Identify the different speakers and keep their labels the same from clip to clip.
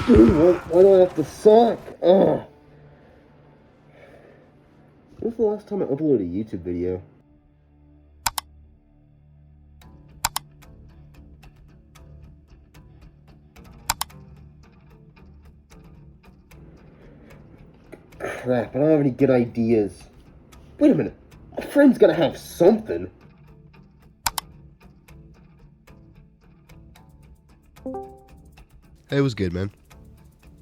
Speaker 1: Why do I have to suck? Ugh. When's the last time I uploaded a YouTube video? Crap, I don't have any good ideas. Wait a minute. A friend's gotta have something.
Speaker 2: Hey, it was good, man.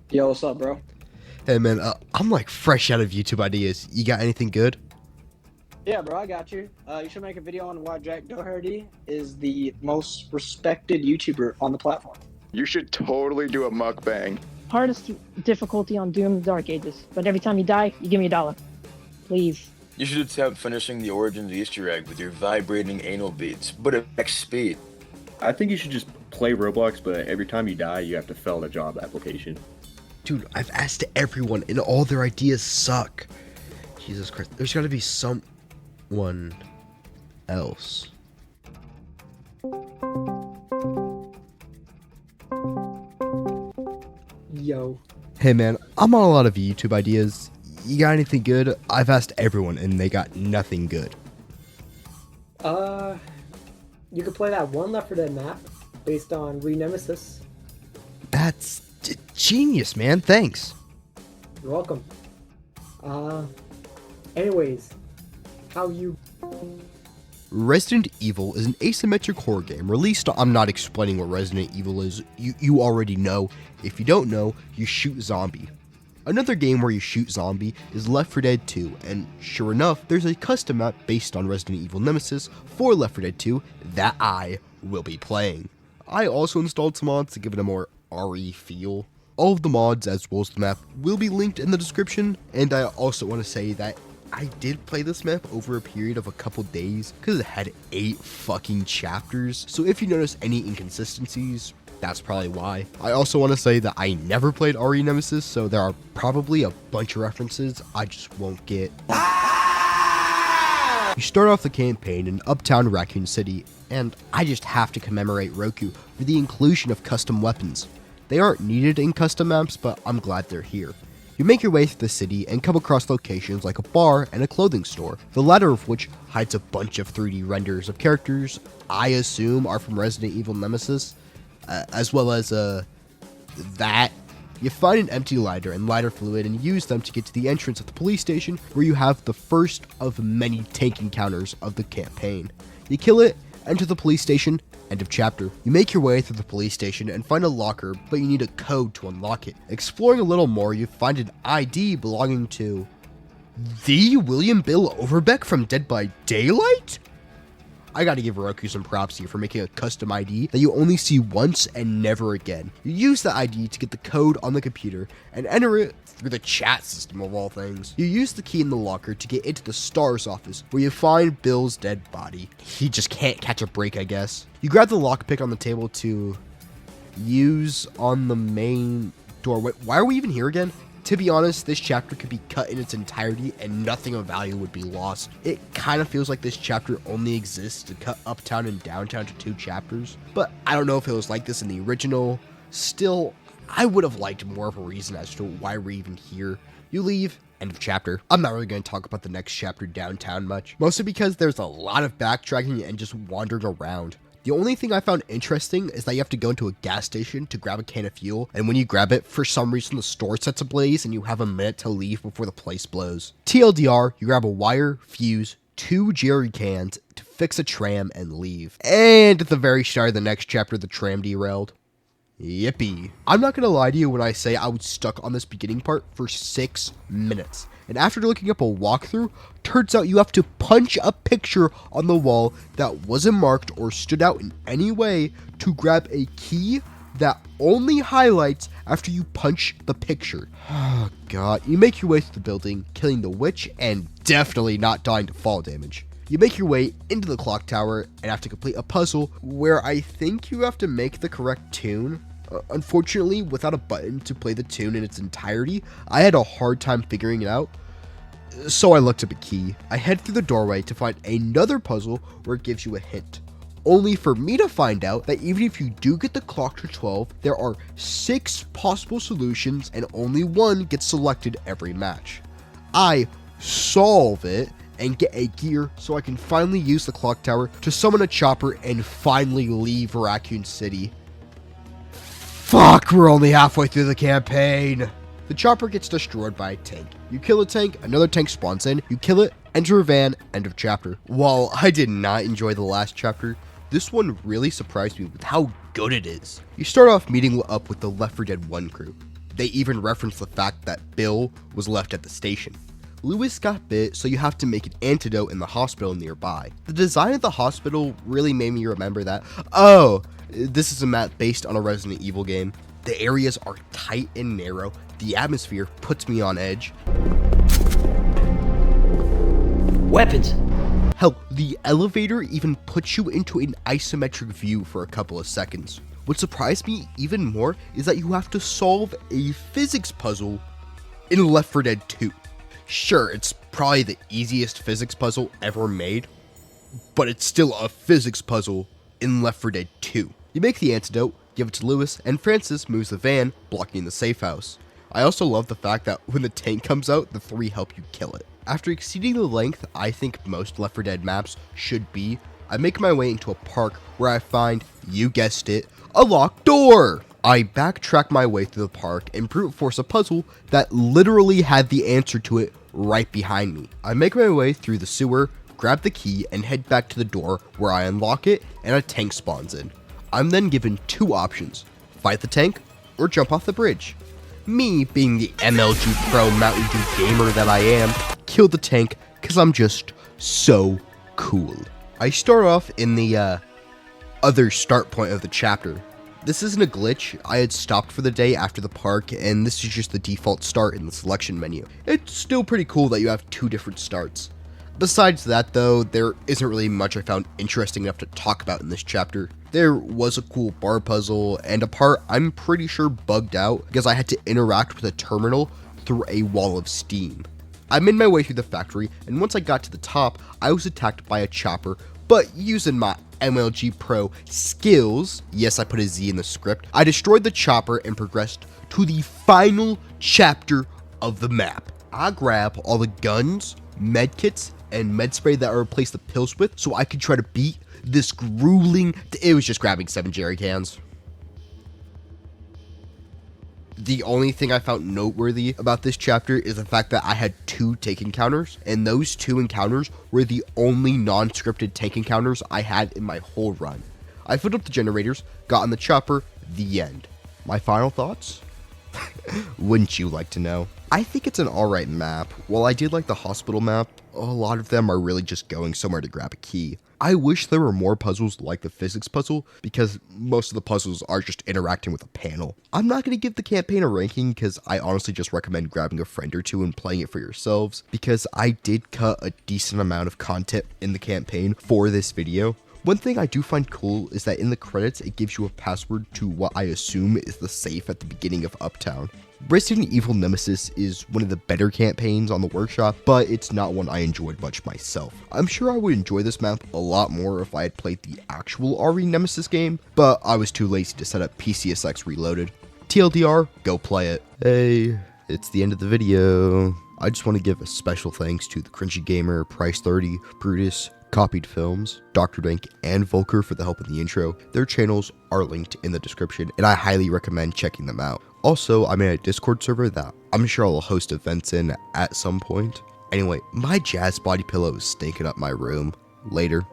Speaker 3: Yo, what's up, bro?
Speaker 2: Hey, man, I'm like fresh out of YouTube ideas. You got anything good?
Speaker 3: Yeah, bro, I got you. You should make a video on why Jack Doherty is the most respected YouTuber on the platform.
Speaker 4: You should totally do a mukbang.
Speaker 5: Hardest difficulty on Doom Dark Ages, but every time you die, you give me $1. Please.
Speaker 6: You should attempt finishing the Origins Easter egg with your vibrating anal beads, but at max speed.
Speaker 7: I think you should just play Roblox, but every time you die, you have to fill out a job application.
Speaker 2: Dude, I've asked everyone, and all their ideas suck. Jesus Christ. There's gotta be someone else.
Speaker 3: Yo.
Speaker 2: Hey, man, I'm on a lot of YouTube ideas. You got anything good? I've asked everyone, and they got nothing good.
Speaker 8: You could play that one Left 4 Dead map based on Re-Nemesis.
Speaker 2: That's genius, man. Thanks.
Speaker 8: You're welcome. Anyways, how you...
Speaker 2: Resident Evil is an asymmetric horror game released. I'm not explaining what Resident Evil is. You already know. If you don't know, you shoot zombie. Another game where you shoot zombie is Left 4 Dead 2, and sure enough, there's a custom map based on Resident Evil Nemesis for Left 4 Dead 2 that I will be playing. I also installed some mods to give it a more RE feel. All of the mods as well as the map will be linked in the description, and I also want to say that I did play this map over a period of a couple days because it had 8 fucking chapters, so if you notice any inconsistencies, that's probably why. I also want to say that I never played RE Nemesis, so there are probably a bunch of references I just won't get. You start off the campaign in Uptown Raccoon City, and I just have to commemorate Roku for the inclusion of custom weapons. They aren't needed in custom maps, but I'm glad they're here. You make your way through the city and come across locations like a bar and a clothing store, the latter of which hides a bunch of 3D renders of characters I assume are from Resident Evil Nemesis, as well as that. You find an empty lighter and lighter fluid and use them to get to the entrance of the police station, where you have the first of many tank encounters of the campaign. You kill it, enter the police station, end of chapter. You make your way through the police station and find a locker, but you need a code to unlock it. Exploring a little more, you find an ID belonging to the William Bill Overbeck from Dead by Daylight? I gotta give Roku some props here for making a custom ID that you only see once and never again. You use the ID to get the code on the computer and enter it through the chat system of all things. You use the key in the locker to get into the STARS office, where you find Bill's dead body. He just can't catch a break, I guess. You grab the lockpick on the table to use on the main door. Wait, why are we even here again? To be honest, this chapter could be cut in its entirety and nothing of value would be lost. It kind of feels like this chapter only exists to cut Uptown and Downtown to 2 chapters, but I don't know if it was like this in the original. Still, I would have liked more of a reason as to why we're even here. You leave, end of chapter. I'm not really going to talk about the next chapter, Downtown, much, mostly because there's a lot of backtracking and just wandering around. The only thing I found interesting is that you have to go into a gas station to grab a can of fuel, and when you grab it, for some reason the store sets ablaze and you have a minute to leave before the place blows. TLDR, you grab a wire, fuse, 2 jerry cans to fix a tram and leave. And at the very start of the next chapter, the tram derailed. Yippee. I'm not gonna lie to you when I say I was stuck on this beginning part for 6 minutes. And after looking up a walkthrough, turns out you have to punch a picture on the wall that wasn't marked or stood out in any way to grab a key that only highlights after you punch the picture. Oh god. You make your way through the building, killing the witch and definitely not dying to fall damage. You make your way into the clock tower and have to complete a puzzle where I think you have to make the correct tune. Unfortunately, without a button to play the tune in its entirety, I had a hard time figuring it out, so I looked up a key. I head through the doorway to find another puzzle where it gives you a hint. only for me to find out that even if you do get the clock to 12, there are 6 possible solutions and only one gets selected every match. I solve it and get a gear so I can finally use the clock tower to summon a chopper and finally leave Raccoon City. Fuck, we're only halfway through the campaign. The chopper gets destroyed by a tank. You kill a tank, another tank spawns in, you kill it, enter a van, end of chapter. While I did not enjoy the last chapter, this one really surprised me with how good it is. You start off meeting up with the Left 4 Dead 1 crew. They even reference the fact that Bill was left at the station. Lewis got bit, so you have to make an antidote in the hospital nearby. The design of the hospital really made me remember that, oh, this is a map based on a Resident Evil game. The areas are tight and narrow. The atmosphere puts me on edge.
Speaker 9: Weapons!
Speaker 2: Hell, the elevator even puts you into an isometric view for a couple of seconds. What surprised me even more is that you have to solve a physics puzzle in Left 4 Dead 2. Sure, it's probably the easiest physics puzzle ever made, but it's still a physics puzzle in Left 4 Dead 2. You make the antidote, give it to Lewis, and Francis moves the van, blocking the safe house. I also love the fact that when the tank comes out, the 3 help you kill it. After exceeding the length I think most Left 4 Dead maps should be, I make my way into a park where I find, you guessed it, a locked door! I backtrack my way through the park and brute force a puzzle that literally had the answer to it right behind me. I make my way through the sewer, grab the key, and head back to the door where I unlock it and a tank spawns in. I'm then given 2 options, fight the tank or jump off the bridge. Me, being the MLG Pro Mountain Dew gamer that I am, kill the tank because I'm just so cool. I start off in the other start point of the chapter. This isn't a glitch. I had stopped for the day after the park, and this is just the default start in the selection menu. It's still pretty cool that you have 2 different starts. Besides that though, there isn't really much I found interesting enough to talk about in this chapter. There was a cool bar puzzle, and a part I'm pretty sure bugged out because I had to interact with a terminal through a wall of steam. I made my way through the factory, and once I got to the top, I was attacked by a chopper, but using my MLG Pro skills, yes, I put a Z in the script, I destroyed the chopper and progressed to the final chapter of the map. I grab all the guns, medkits, and med spray that I replaced the pills with so I could try to beat this grueling, it was just grabbing 7 jerry cans. The only thing I found noteworthy about this chapter is the fact that I had 2 tank encounters, and those 2 encounters were the only non-scripted tank encounters I had in my whole run. I filled up the generators, got on the chopper, the end. My final thoughts? Wouldn't you like to know? I think it's an alright map. While I did like the hospital map, a lot of them are really just going somewhere to grab a key. I wish there were more puzzles like the physics puzzle, because most of the puzzles are just interacting with a panel. I'm not going to give the campaign a ranking because I honestly just recommend grabbing a friend or 2 and playing it for yourselves, because I did cut a decent amount of content in the campaign for this video. One thing I do find cool is that in the credits it gives you a password to what I assume is the safe at the beginning of Uptown. Resident Evil Nemesis is one of the better campaigns on the workshop, but it's not one I enjoyed much myself. I'm sure I would enjoy this map a lot more if I had played the actual RE Nemesis game, but I was too lazy to set up PCSX Reloaded. TLDR, go play it. Hey, it's the end of the video. I just want to give a special thanks to the Cringy Gamer, Price30, Brutus, Copied Films, Dr. Dank, and Volker for the help in the intro. Their channels are linked in the description, and I highly recommend checking them out. Also, I'm in a Discord server that I'm sure I'll host events in at some point. Anyway, my jazz body pillow is stinking up my room. Later.